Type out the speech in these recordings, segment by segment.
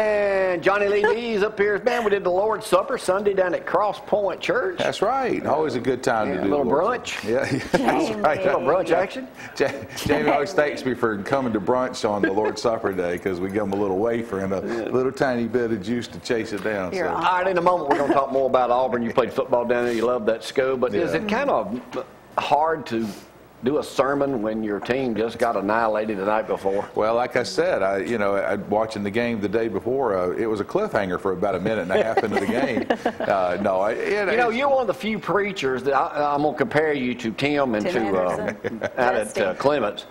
And Johnny Lee Dees up here. Man, we did the Lord's Supper Sunday down at Cross Point Church. That's right. Always a good time to do a little brunch. Yeah, that's right. A little brunch action. Jamie always thanks me for coming to brunch on the Lord's Supper Day because we give them a little wafer and a little tiny bit of juice to chase it down. So. All right, in a moment we're going to talk more about Auburn. You played football down there. You love that school. But is it kind of hard to do a sermon when your team just got annihilated the night before? Well, like I said, I watching the game the day before, it was a cliffhanger for about a minute and a half into the game. You're one of the few preachers that I'm going to compare you to Tim and out at Clements.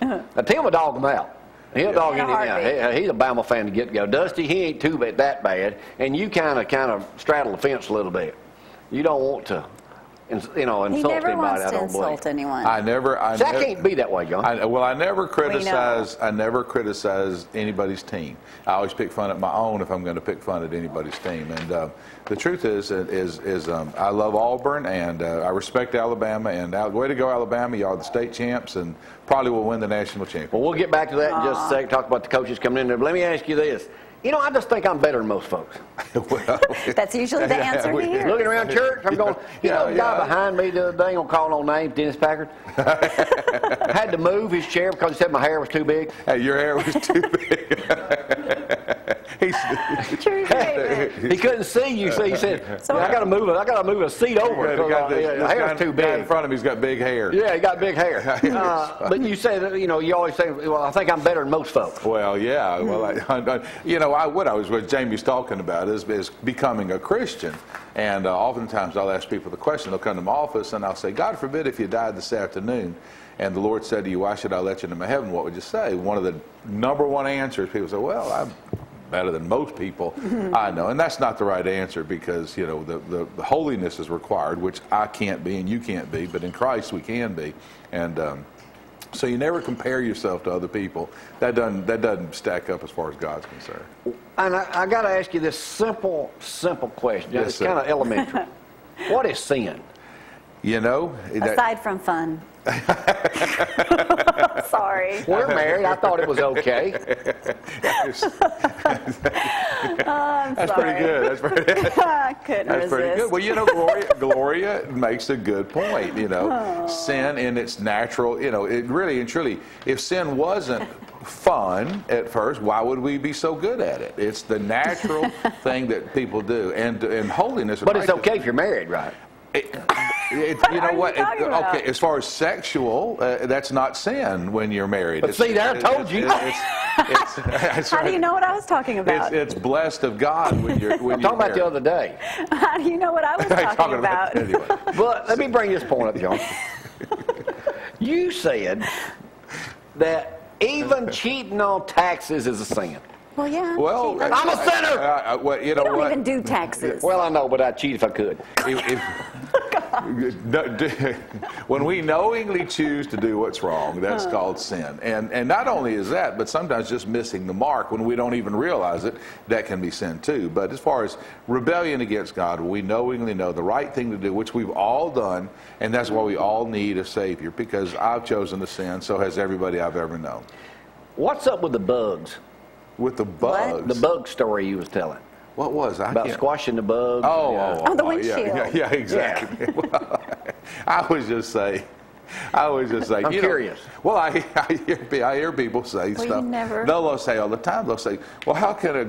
Tim will dog them out. He'll dog anything out. He's a Bama fan to get-go. Dusty, he ain't too that bad, and you kind of straddle the fence a little bit. You don't want to. Insult anybody. He never wants to insult anyone. I can't be that way, John. I never criticize. I never criticize anybody's team. I always pick fun at my own if I'm going to pick fun at anybody's team. And the truth is I love Auburn and I respect Alabama. And way to go, Alabama! Y'all are the state champs and probably will win the national championship. Well, we'll get back to that in just a second. Talk about the coaches coming in there. But let me ask you this. I just think I'm better than most folks. Well, that's usually the answer to hear. Looking around church, I'm going, the guy behind me the other day, I'm going to call no names, Dennis Packard. Had to move his chair because he said my hair was too big. Hey, your hair was too big. He couldn't see you, so he said, I got to move a seat over. The hair's too big. The guy in front of me's got big hair. Yeah, he got big hair. But you say, you always say, well, I think I'm better than most folks. Well, yeah. Well, what Jamie's talking about is becoming a Christian. And oftentimes I'll ask people the question. They'll come to my office and I'll say, God forbid if you died this afternoon and the Lord said to you, why should I let you into my heaven? What would you say? One of the number one answers, people say, well, I'm better than most people I know. And that's not the right answer because, the holiness is required, which I can't be and you can't be, but in Christ we can be. And so you never compare yourself to other people. That doesn't stack up as far as God's concerned. And I got to ask you this simple question. Yes, it's kind of elementary. What is sin? Aside from fun. Sorry. We're married. I thought it was okay. That's pretty good. I couldn't resist. Pretty good. Well, Gloria makes a good point. Sin in its natural. It really and truly. If sin wasn't fun at first, why would we be so good at it? It's the natural thing that people do, and holiness. But it's okay if you're married, right? Okay, as far as sexual, that's not sin when you're married. But see, I told you. How do you know what I was talking about? It's blessed of God when you're I'm talking about the other day. How do you know what I was talking about? Anyway. But let me bring this point up, John. You said that even cheating on taxes is a sin. Well, yeah. Well, I'm a sinner. You don't even do taxes. Well, I know, but I'd cheat if I could. When we knowingly choose to do what's wrong, that's called sin. And not only is that, but sometimes just missing the mark when we don't even realize it, that can be sin too. But as far as rebellion against God, we knowingly know the right thing to do, which we've all done, and that's why we all need a Savior, because I've chosen to sin, so has everybody I've ever known. What's up with the bugs? With the bugs? What? The bug story you was telling. What was I? About squashing the bugs. The windshield. Yeah, exactly. Yeah. Well, I was just saying. I'm curious. Well, I hear people say stuff. They'll say all the time. They'll say, "Well, how can a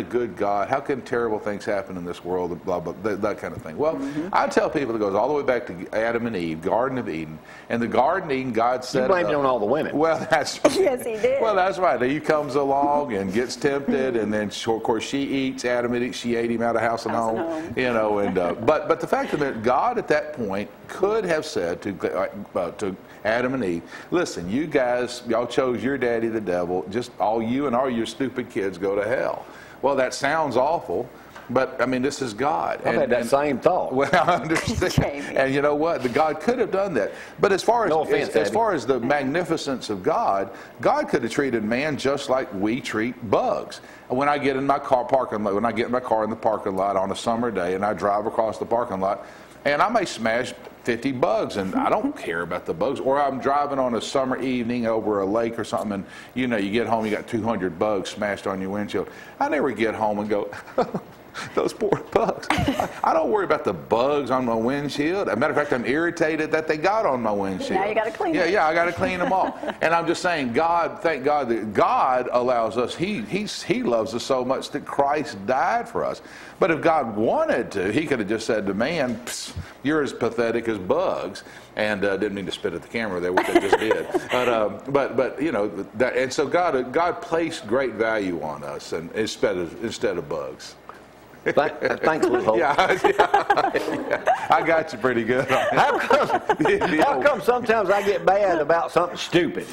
good God? How can terrible things happen in this world?" Blah blah, that kind of thing. Well, I tell people it goes all the way back to Adam and Eve, Garden of Eden, and the Garden of Eden, God said, "You blamed it on all the women." Well, that's right. Yes, He did. Well, that's right. He comes along and gets tempted, and then of course she eats. Adam and Eve, she ate him out of house and home. But the fact of it, God at that point could have said to Adam and Eve, listen, you guys, y'all chose your daddy the devil, just all you and all your stupid kids go to hell. Well, that sounds awful, but I mean, this is God. I've had that same thought. Well, I understand. And you know what? God could have done that. But as far as the magnificence of God, God could have treated man just like we treat bugs. When I get in my car in the parking lot on a summer day and I drive across the parking lot, and I may smash 50 bugs, and I don't care about the bugs. Or I'm driving on a summer evening over a lake or something, and you know, you get home, you got 200 bugs smashed on your windshield. I never get home and go, those poor bugs. I don't worry about the bugs on my windshield. As a matter of fact, I'm irritated that they got on my windshield. Now you got to clean them. Yeah, I got to clean them off. And I'm just saying, God, thank God that God allows us. He loves us so much that Christ died for us. But if God wanted to, He could have just said to man, "You're as pathetic as bugs." And didn't mean to spit at the camera there, which I just did. But you know, that, and so God placed great value on us, and instead of bugs. Thanks, Lou. Yeah, I got you pretty good. How come sometimes I get mad about something stupid?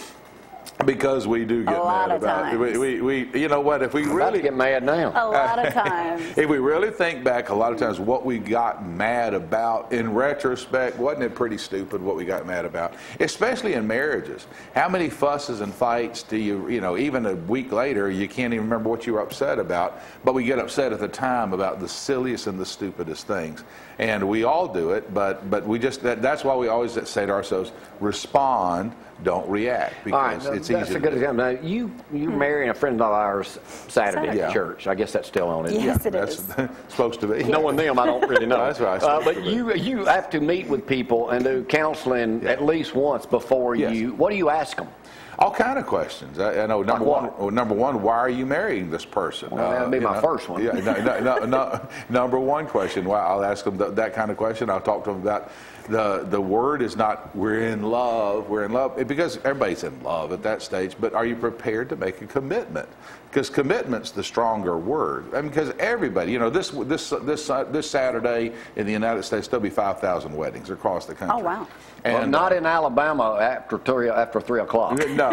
Because we do get mad about it. We you know what, if we really get mad now. A lot of times. If we really think back, a lot of times what we got mad about, in retrospect, wasn't it pretty stupid what we got mad about? Especially in marriages. How many fusses and fights do you know, even a week later, you can't even remember what you were upset about, but we get upset at the time about the silliest and the stupidest things. And we all do it, but we just, that's why we always say to ourselves, respond, don't react, because it's easy. That's a good example. Now, you're marrying a friend of ours Saturday at church. I guess that's still on, isn't it? Yes, it is. Supposed to be. Knowing them, I don't really know. That's right. But you have to meet with people and do counseling at least once before you. What do you ask them? All kind of questions. I know. Number one, why are you marrying this person? Well, that'd be my first one. Yeah, number one question. Well, I'll ask them that kind of question. I'll talk to them about the word is not we're in love. We're in love because everybody's in love at that stage. But are you prepared to make a commitment? Because commitment's the stronger word. I mean, because everybody, you know, this Saturday in the United States there'll be 5,000 weddings across the country. Oh wow! And well, not in Alabama after 3 o'clock. No.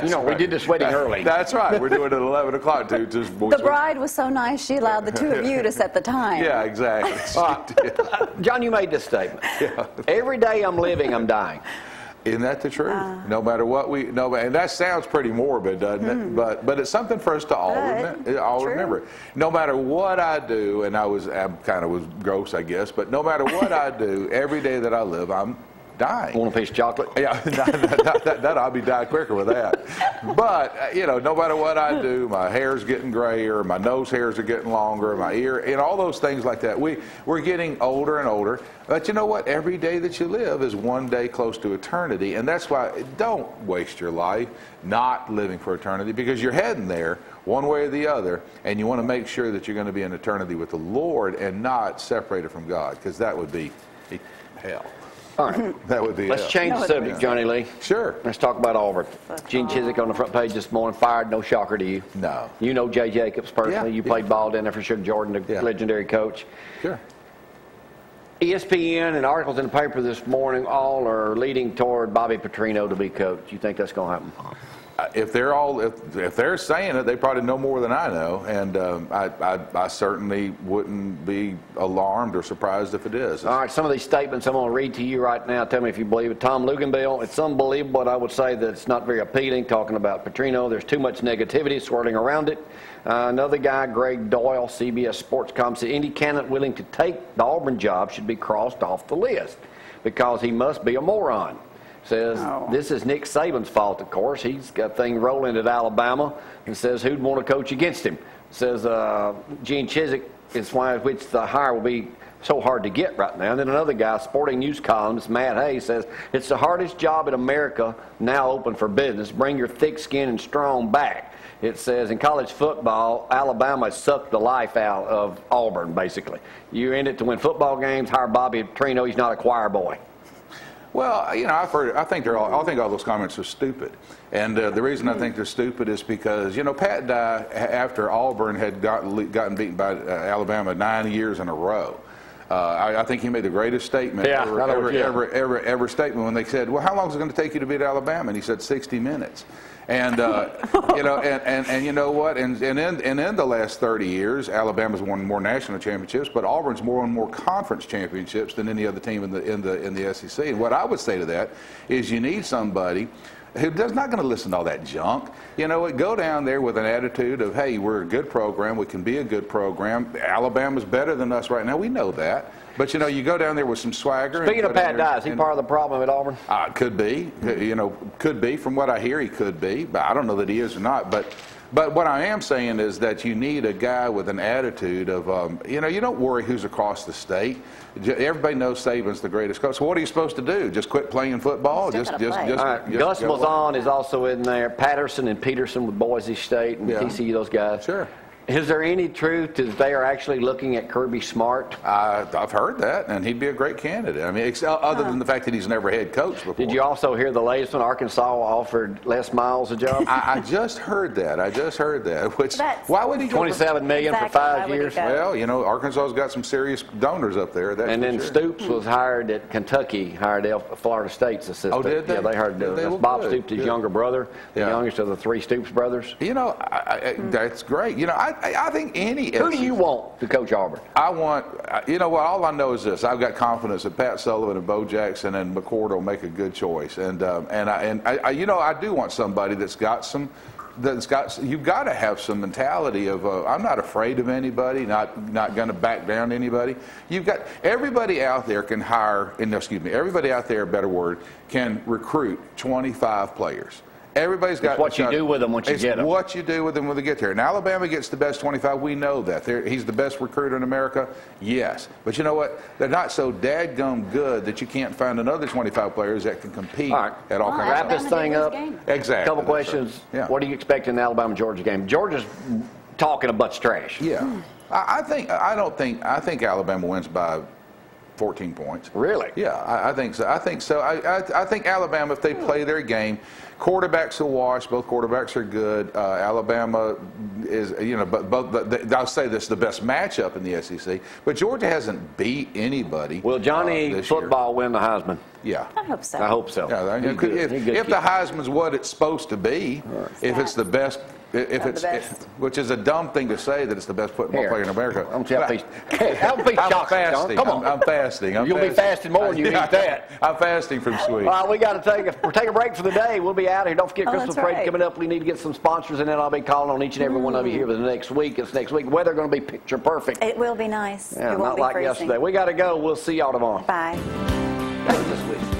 You know, we did this wedding early. That's right. We're doing it at 11 o'clock. The bride was so nice, she allowed the two of you to set the time. Yeah, exactly. John, you made this statement. Yeah. Every day I'm living, I'm dying. Isn't that the truth? No matter what and that sounds pretty morbid, doesn't it? But it's something for us to all remember. No matter what I do, and I kind of was gross, I guess, but no matter what I do, every day that I live, I'm dying. Want a piece of chocolate? Yeah, that I'll be dying quicker with that. But you know, no matter what I do, my hair's getting grayer, my nose hairs are getting longer, my ear, and all those things like that. We're getting older and older. But you know what? Every day that you live is one day close to eternity, and that's why don't waste your life not living for eternity, because you're heading there one way or the other, and you want to make sure that you're going to be in eternity with the Lord and not separated from God, because that would be hell. All right. That would be Let's change the subject, Johnny Lee. Sure. Let's talk about Auburn. Gene Chizik on the front page this morning, fired, no shocker to you. No. You know Jay Jacobs personally. You played ball down there for Sugar Jordan, the legendary coach. Sure. ESPN and articles in the paper this morning all are leading toward Bobby Petrino to be coach. You think that's going to happen? If they're saying it, they probably know more than I know, and I certainly wouldn't be alarmed or surprised if it is. All right, some of these statements I'm going to read to you right now. Tell me if you believe it. Tom Luganbill, it's unbelievable, but I would say that it's not very appealing. Talking about Petrino, there's too much negativity swirling around it. Another guy, Greg Doyle, CBS Sports.com, said any candidate willing to take the Auburn job should be crossed off the list because he must be a moron. Says this is Nick Saban's fault, of course. He's got a thing rolling at Alabama and says who'd want to coach against him. Says Gene Chizik is why which the hire will be so hard to get right now. And then another guy, Sporting News columnist Matt Hayes, says it's the hardest job in America now open for business. Bring your thick skin and strong back. It says in college football, Alabama sucked the life out of Auburn, basically. You're in it to win football games, hire Bobby Petrino. He's not a choir boy. Well, you know, I think all those comments are stupid, and the reason I think they're stupid is because, you know, Pat Dye, after Auburn had gotten beaten by Alabama 9 years in a row, I think he made the greatest statement ever statement when they said, well, how long is it going to take you to beat Alabama? And he said 60 minutes. And you know, and you know what? And in the last 30 years, Alabama's won more national championships, but Auburn's won more conference championships than any other team in the SEC. And what I would say to that is, you need somebody who's not going to listen to all that junk. You know, go down there with an attitude of, hey, we're a good program. We can be a good program. Alabama's better than us right now. We know that. But, you know, you go down there with some swagger. Speaking of Pat Dye, is he part of the problem at Auburn? Could be. You know, could be. From what I hear, he could be. But I don't know that he is or not. But what I am saying is that you need a guy with an attitude of, you know, you don't worry who's across the state. Everybody knows Saban's the greatest coach. So what are you supposed to do? Just quit playing football? Gus Malzahn is also in there. Patterson and Peterson with Boise State and TCU, those guys. Sure. Is there any truth that they are actually looking at Kirby Smart? I've heard that, and he'd be a great candidate. I mean, other than the fact that he's never head coach before. Did you also hear the latest one? Arkansas offered Les Miles a job? I just heard that. Which, why would he go $27 million for 5 years? Well, you know, Arkansas's got some serious donors up there. And then Stoops was hired at Kentucky, hired Florida State's assistant. Oh, did they? Yeah, they hired Bob Stoops, his younger brother, the youngest of the 3 Stoops brothers. You know, that's great. You know, I think any. Who do you want to coach Auburn? I want. You know what? All I know is this: I've got confidence that Pat Sullivan and Bo Jackson and McCord will make a good choice. And I you know, I do want somebody that's got some. You've got to have some mentality of I'm not afraid of anybody, not going to back down to anybody. You've got everybody out there can hire. Everybody out there, a better word, can recruit 25 players. Everybody's got. It's what you do with them once you get them. It's what you do with them when they get there. And Alabama gets the best 25. We know that. He's the best recruiter in America. Yes. But you know what? They're not so dadgum good that you can't find another 25 players that can compete at all kinds of wrap this thing up. Exactly. A couple questions. Right. Yeah. What do you expect in the Alabama-Georgia game? Georgia's talking a bunch of trash. Yeah. I think Alabama wins by 14 points. Really? Yeah, I think so. I think Alabama, if they play their game, quarterbacks will wash. Both quarterbacks are good. Alabama is, you know, but I'll say this is the best matchup in the SEC. But Georgia hasn't beat anybody. Will Johnny Football win the Heisman? Yeah. I hope so. I hope so. Yeah, if the Heisman's what it's supposed to be, if it's the best. Which is a dumb thing to say that it's the best football player in America. I'm fasting. Come on. I'm fasting. You'll be fasting more when you eat that. I'm fasting from sweets. All right, we got to take a break for the day. We'll be out of here. Don't forget Christmas parade coming up. We need to get some sponsors, and then I'll be calling on each and every one of you here for the next week. It's next week. Weather going to be picture perfect. It will be nice. Yeah, it won't not be like freezing. yesterday. We got to go. We'll see y'all tomorrow. Bye. That was this week.